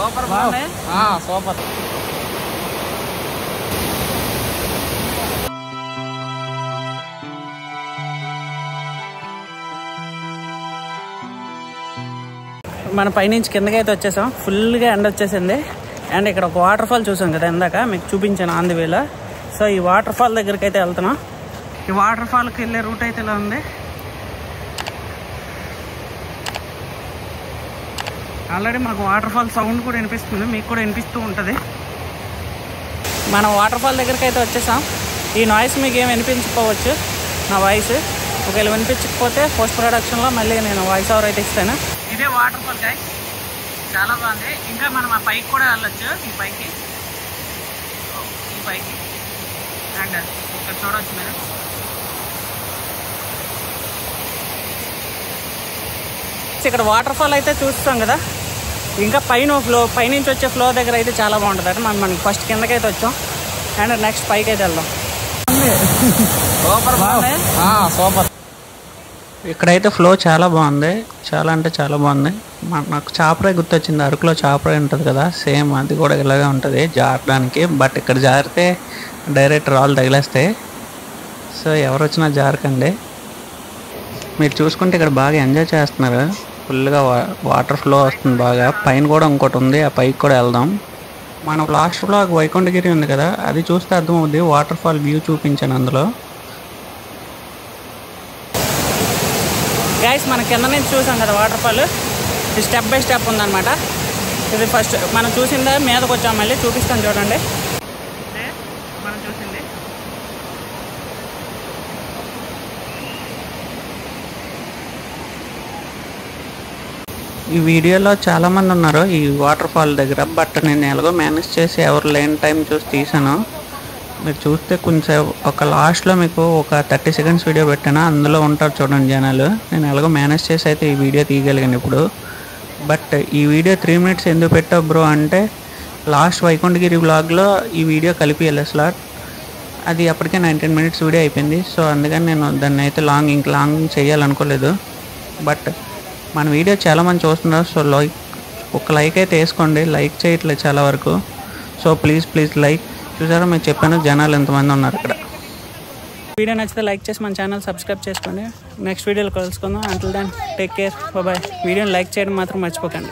Super బాగుంది. Super. మన పైనుంచి కిందకి అయితే వచ్చేసాం. ఫుల్గా ఎండ వచ్చేసింది. అండ్ ఇక్కడ ఒక వాటర్ ఫాల్ చూసాం కదా ఇందాక మీకు చూపించాను ఆన్ ది వేలో. సో ఈ వాటర్ ఫాల్ దగ్గరికి అయితే వెళ్తున్నాం. ఈ వాటర్ ఫాల్కి వెళ్ళే రూట్ అయితే ఇలా ఉంది. ఆల్రెడీ మాకు వాటర్ ఫాల్ సౌండ్ కూడా వినిపిస్తుంది, మీకు కూడా వినిపిస్తూ ఉంటుంది. మనం వాటర్ ఫాల్ దగ్గరికి అయితే వచ్చేసాం. ఈ నాయిస్ మీకు ఏమి వినిపించకపోవచ్చు, నా వాయిస్. ఒకవేళ వినిపించకపోతే పోస్ట్ ప్రొడక్షన్లో మళ్ళీ నేను వాయిస్ ఓవర్ అయితే ఇస్తాను. ఇదే వాటర్ ఫాల్ గాయ్, చాలా బాగుంది. ఇంకా మనం ఆ పైకి కూడా వెళ్ళొచ్చు. ఈ పైకి అండ్ ఇక్కడ చూడవచ్చు మీరు. ఇక్కడ వాటర్ ఫాల్ అయితే చూస్తాం కదా. ఇంకా పైనుంచి వచ్చే ఫ్లో దగ్గర అయితే చాలా బాగుంటుంది. అంటే మనం ఫస్ట్ కిందకైతే వచ్చాం అండ్ నెక్స్ట్ పైకి అయితే వెళ్దాం. సూపర్ బాగుంది. సూపర్. ఇక్కడైతే ఫ్లో చాలా బాగుంది, చాలా అంటే చాలా బాగుంది. నాకు చాపరాయి గుర్తొచ్చింది. అరకులో చాపరాయి ఉంటుంది కదా, సేమ్ అది కూడా ఇలాగే ఉంటుంది జారడానికి. బట్ ఇక్కడ జారితే డైరెక్ట్ రాళ్ళు తగిలేస్తాయి. సో ఎవరు వచ్చినా జారకండి. మీరు చూసుకుంటే ఇక్కడ బాగా ఎంజాయ్ చేస్తున్నారు. ఫుల్గా వాటర్ ఫ్లో వస్తుంది బాగా. పైన కూడా ఇంకోటి ఉంది, ఆ పైకి కూడా వెళ్దాం. మనం లాస్ట్ వ్లాగ్ వైకుంఠగిరి ఉంది కదా, అది చూస్తే అర్థమవుద్ది. వాటర్ ఫాల్ వ్యూ చూపించాను అందులో. గైస్ మన కింద నుంచి చూసాం కదా వాటర్ ఫాల్. ఇది స్టెప్ బై స్టెప్ ఉందన్నమాట. ఇది ఫస్ట్ మనం చూసిందే మీదకి వచ్చాం, మళ్ళీ చూపిస్తాను చూడండి. మనం చూసింది ఈ వీడియోలో చాలామంది ఉన్నారు ఈ వాటర్ ఫాల్ దగ్గర. బట్ నేను ఎలాగో మేనేజ్ చేసి ఎవరు లేని టైం చూసి తీసాను. మీరు చూస్తే కొంచెం ఒక లాస్ట్లో మీకు ఒక 30 సెకండ్స్ వీడియో పెట్టాను, అందులో ఉంటారు చూడండి జనాలు. నేను ఎలాగో మేనేజ్ చేసి అయితే ఈ వీడియో తీయగలిగాను ఇప్పుడు. బట్ ఈ వీడియో 3 మినిట్స్ ఎందుకు పెట్టావు బ్రో అంటే, లాస్ట్ వైకుంఠగిరి వ్లాగ్లో ఈ వీడియో కలిపి అసలు అది అప్పటికే 19 మినిట్స్ వీడియో అయిపోయింది. సో అందుకని నేను దాన్ని అయితే లాంగ్ చేయాలనుకోలేదు. బట్ మన వీడియో చాలామంది చూస్తున్నారు. సో ఒక లైక్ అయితే వేసుకోండి. లైక్ చేయట్లేదు చాలా వరకు. So please like. చూసారా మీకు చెప్పాను జనాలు ఎంతమంది ఉన్నారు ఇక్కడ. వీడియో నచ్చితే లైక్ చేసి మన ఛానల్ సబ్స్క్రైబ్ చేసుకోండి. నెక్స్ట్ వీడియోలో కలుసుకుందాం. Until then take care, bye. వీడియోని లైక్ చేయడం మాత్రం మర్చిపోకండి.